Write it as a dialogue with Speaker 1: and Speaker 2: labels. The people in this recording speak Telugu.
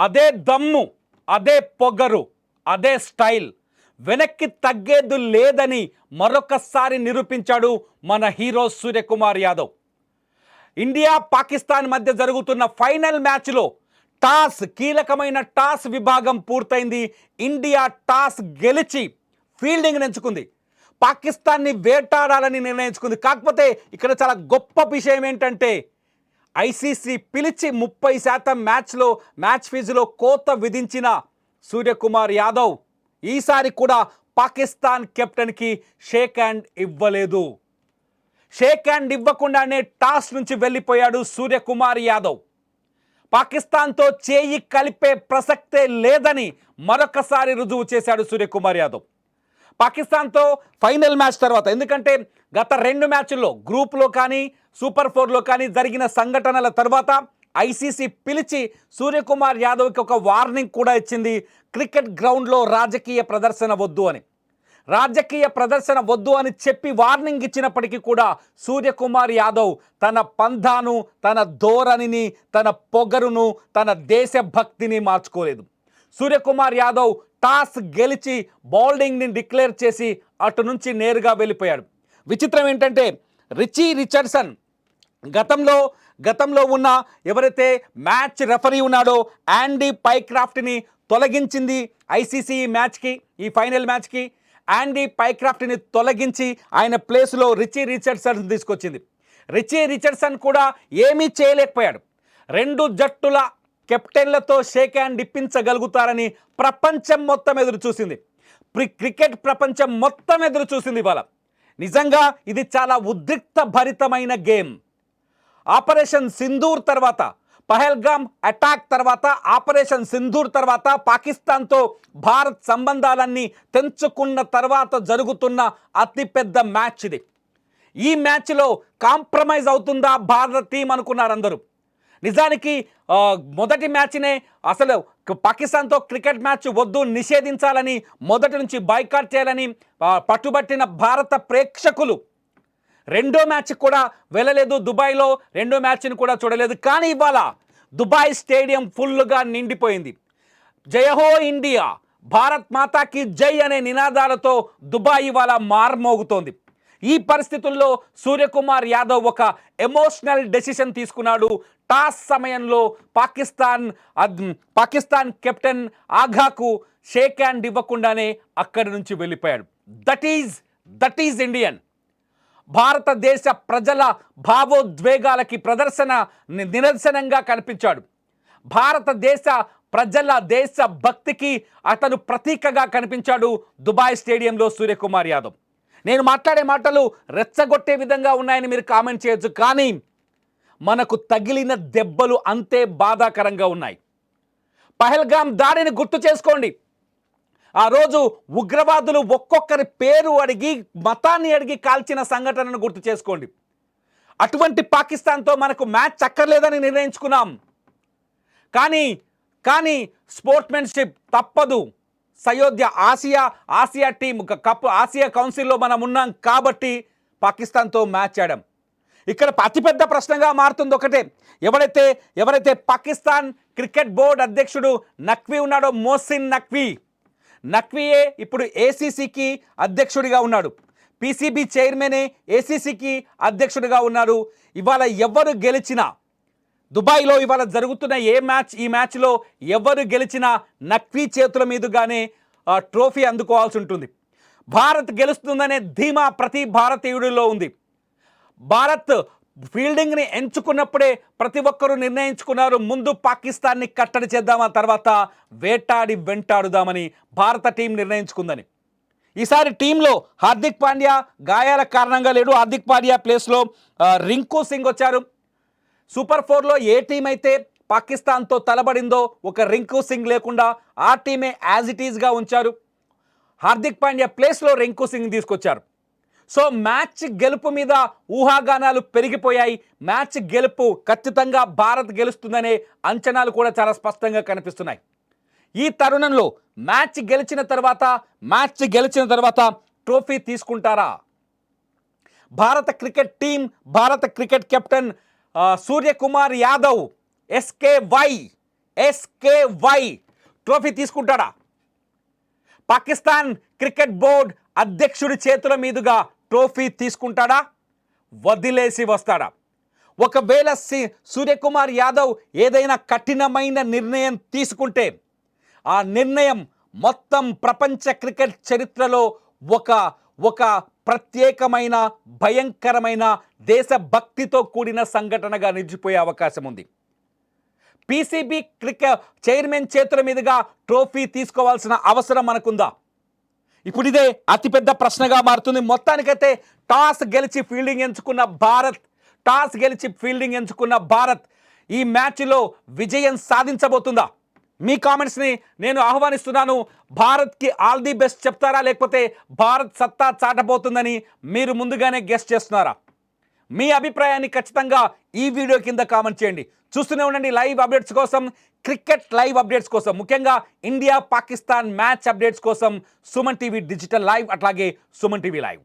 Speaker 1: అదే దమ్ము, అదే పొగరు, అదే స్టైల్, వెనక్కి తగ్గేది లేదని మరొకసారి నిరూపించాడు మన హీరో సూర్యకుమార్ యాదవ్. ఇండియా పాకిస్తాన్ మధ్య జరుగుతున్న ఫైనల్ మ్యాచ్లో కీలకమైన టాస్ విభాగం పూర్తయింది. ఇండియా టాస్ గెలిచి ఫీల్డింగ్ ఎంచుకుంది, పాకిస్తాన్ని వేటాడాలని నిర్ణయించుకుంది. కాకపోతే ఇక్కడ చాలా గొప్ప విషయం ఏంటంటే ఐసీసీ పిలిచి 30% మ్యాచ్ ఫీజులో కోత విధించిన సూర్యకుమార్ యాదవ్ ఈసారి కూడా పాకిస్తాన్ కెప్టెన్కి షేక్ హ్యాండ్ ఇవ్వలేదు. షేక్ హ్యాండ్ ఇవ్వకుండానే టాస్ నుంచి వెళ్ళిపోయాడు సూర్యకుమార్ యాదవ్. పాకిస్తాన్తో చేయి కలిపే ప్రసక్తే లేదని మరొకసారి రుజువు చేశాడు సూర్యకుమార్ యాదవ్. పాకిస్తాన్తో ఫైనల్ మ్యాచ్ తర్వాత, ఎందుకంటే గత 2 మ్యాచ్ల్లో గ్రూప్లో కానీ సూపర్ 4లో కానీ జరిగిన సంఘటనల తర్వాత ఐసీసీ పిలిచి సూర్యకుమార్ యాదవ్కి ఒక వార్నింగ్ కూడా ఇచ్చింది. క్రికెట్ గ్రౌండ్లో రాజకీయ ప్రదర్శన వద్దు అని. రాజకీయ ప్రదర్శన వద్దు అని చెప్పి వార్నింగ్ ఇచ్చినప్పటికీ కూడా సూర్యకుమార్ యాదవ్ తన పంధాను, తన ధోరణిని, తన పొగరును, తన దేశభక్తిని మార్చుకోలేదు. సూర్యకుమార్ యాదవ్ టాస్ గెలిచి బౌలింగ్ని డిక్లేర్ చేసి అటు నుంచి నేరుగా వెళ్ళిపోయాడు. విచిత్రం ఏంటంటే రిచీ రిచర్డ్సన్ గతంలో ఉన్న ఎవరైతే మ్యాచ్ రెఫరీ ఉన్నాడో యాండీ పైక్రాఫ్ట్ని తొలగించింది ఐసీసీ మ్యాచ్కి, ఈ ఫైనల్ మ్యాచ్కి. యాండీ పైక్రాఫ్ట్ని తొలగించి ఆయన ప్లేస్లో రిచీ రిచర్డ్సన్ తీసుకొచ్చింది. రిచీ రిచర్డ్సన్ కూడా ఏమీ చేయలేకపోయాడు. 2 జట్టుల కెప్టెన్లతో షేక్ హ్యాండ్ ఇప్పించగలుగుతారని ప్రపంచం మొత్తం ఎదురు చూసింది. క్రికెట్ ప్రపంచం మొత్తం ఎదురు చూసింది. ఇవాళ నిజంగా ఇది చాలా ఉద్రిక్త భరితమైన గేమ్. ఆపరేషన్ సింధూర్ తర్వాత, పహల్గామ్ అటాక్ తర్వాత, ఆపరేషన్ సింధూర్ తర్వాత పాకిస్తాన్తో భారత్ సంబంధాలన్నీ తెంచుకున్న తర్వాత జరుగుతున్న అతిపెద్ద మ్యాచ్ ఇది. ఈ మ్యాచ్లో కాంప్రమైజ్ అవుతుందా భారత టీం అనుకున్నారు అందరూ. నిజానికి మొదటి మ్యాచ్నే అసలు పాకిస్తాన్తో క్రికెట్ మ్యాచ్ వద్దు, నిషేధించాలని మొదటి నుంచి బాయ్కాట్ చేయాలని పట్టుబట్టిన భారత ప్రేక్షకులు రెండో మ్యాచ్ కూడా వెళ్ళలేదు. దుబాయ్లో రెండో మ్యాచ్ని కూడా చూడలేదు. కానీ ఇవాళ దుబాయ్ స్టేడియం ఫుల్గా నిండిపోయింది. జయహో ఇండియా, భారత్ మాతాకి జై అనే నినాదాలతో దుబాయ్ ఇవాళ మార్మోగుతోంది. ఈ పరిస్థితుల్లో సూర్యకుమార్ యాదవ్ ఒక ఎమోషనల్ డెసిషన్ తీసుకున్నాడు. టాస్ సమయంలో పాకిస్తాన్ కెప్టెన్ ఆఘాకు షేక్ హ్యాండ్ ఇవ్వకుండానే అక్కడి నుంచి వెళ్ళిపోయాడు. That is Indian. భారతదేశ ప్రజల భావోద్వేగాలకి నిదర్శనంగా కనిపించాడు. భారతదేశ ప్రజల దేశ భక్తికి అతను ప్రతీకగా కనిపించాడు దుబాయ్ స్టేడియంలో సూర్యకుమార్ యాదవ్. నేను మాట్లాడే మాటలు రెచ్చగొట్టే విధంగా ఉన్నాయని మీరు కామెంట్ చేయొచ్చు, కానీ మనకు తగిలిన దెబ్బలు అంతే బాధాకరంగా ఉన్నాయి. పహల్గామ్ దాడిని గుర్తు చేసుకోండి. ఆ రోజు ఉగ్రవాదులు ఒక్కొక్కరి పేరు అడిగి, మతాన్ని అడిగి కాల్చిన సంఘటనను గుర్తు చేసుకోండి. అటువంటి పాకిస్తాన్తో మనకు మ్యాచ్ అక్కర్లేదని నిర్ణయించుకున్నాం. కానీ స్పోర్ట్మెన్షిప్ తప్పదు. సయోధ్య ఆసియా టీం కప్ ఆసియా కౌన్సిల్లో మనం ఉన్నాం కాబట్టి పాకిస్తాన్తో మ్యాచ్ ఆడాం. ఇక్కడ అతిపెద్ద ప్రశ్నగా మారుతుంది ఒకటే, ఎవరైతే పాకిస్తాన్ క్రికెట్ బోర్డు అధ్యక్షుడు నఖ్వీ ఉన్నాడో, మోసిన్ నఖ్వీయే ఇప్పుడు ఏసీసీకి అధ్యక్షుడిగా ఉన్నాడు. పీసీబీ చైర్మనే ఏసీసీకి అధ్యక్షుడిగా ఉన్నారు. ఇవాళ ఎవరు గెలిచినా, దుబాయ్లో ఇవాళ జరుగుతున్న ఈ మ్యాచ్లో ఎవరు గెలిచినా నఖ్వీ చేతుల మీదుగానే ట్రోఫీ అందుకోవాల్సి ఉంటుంది. భారత్ గెలుస్తుందనే ధీమా ప్రతి భారతీయుడిలో ఉంది. భారత్ ఫీల్డింగ్ని ఎంచుకున్నప్పుడే ప్రతి ఒక్కరూ నిర్ణయించుకున్నారు, ముందు పాకిస్తాన్ని కట్టడి చేద్దామా, తర్వాత వెంటాడుదామని భారత టీం నిర్ణయించుకుందని. ఈసారి టీంలో హార్దిక్ పాండ్యా గాయాల కారణంగా లేడు. హార్దిక్ పాండ్యా ప్లేస్లో రింకు సింగ్ వచ్చారు. సూపర్ 4లో ఏ టీం అయితే పాకిస్తాన్తో తలబడిందో ఒక రింకు సింగ్ లేకుండా ఆ టీమే యాజ్ ఇట్ ఈజ్గా ఉంచారు. హార్దిక్ పాండ్యా ప్లేస్లో రింకు సింగ్ తీసుకొచ్చారు. సో మ్యాచ్ గెలుపు మీద ఊహాగానాలు పెరిగిపోయాయి. మ్యాచ్ గెలుపు ఖచ్చితంగా భారత్ గెలుస్తుందనే అంచనాలు కూడా చాలా స్పష్టంగా కనిపిస్తున్నాయి. ఈ తరుణంలో మ్యాచ్ గెలిచిన తర్వాత ట్రోఫీ తీసుకుంటారా? భారత క్రికెట్ టీం, భారత cricket captain Suryakumar Yadav SKY SKY trophy తీసుకుంటాడా? పాకిస్తాన్ క్రికెట్ బోర్డ్ అధ్యక్షుడి చేతుల మీదుగా ట్రోఫీ తీసుకుంటాడా? వదిలేసి వస్తాడా? ఒకవేళ సూర్యకుమార్ యాదవ్ ఏదైనా కఠినమైన నిర్ణయం తీసుకుంటే ఆ నిర్ణయం మొత్తం ప్రపంచ క్రికెట్ చరిత్రలో ఒక ప్రత్యేకమైన భయంకరమైన దేశభక్తితో కూడిన సంఘటనగా నిలిచిపోయే అవకాశం ఉంది. పీసీబీ క్రికెట్ చైర్మన్ చేతుల మీదుగా ట్రోఫీ తీసుకోవాల్సిన అవసరం మనకుందా? ఇప్పుడు ఇదే అతిపెద్ద ప్రశ్నగా మారుతుంది. మొత్తానికైతే టాస్ గెలిచి ఫీల్డింగ్ ఎంచుకున్న భారత్ ఈ మ్యాచ్లో విజయం సాధించబోతుందా? మీ కామెంట్స్ని నేను ఆహ్వానిస్తున్నాను. భారత్కి ఆల్ ది బెస్ట్ చెప్తారా, లేకపోతే భారత్ సత్తా చాటబోతుందని మీరు ముందుగానే గెస్ చేస్తున్నారా? మీ అభిప్రాయాన్ని ఖచ్చితంగా ఈ వీడియో కింద కామెంట్ చేయండి. చూస్తూనే ఉండండి లైవ్ అప్డేట్స్ కోసం, క్రికెట్ లైవ్ అప్డేట్స్ కోసం, ముఖ్యంగా ఇండియా పాకిస్తాన్ మ్యాచ్ అప్డేట్స్ కోసం సుమన్ టీవీ డిజిటల్ లైవ్, అట్లాగే సుమన్ టీవీ లైవ్.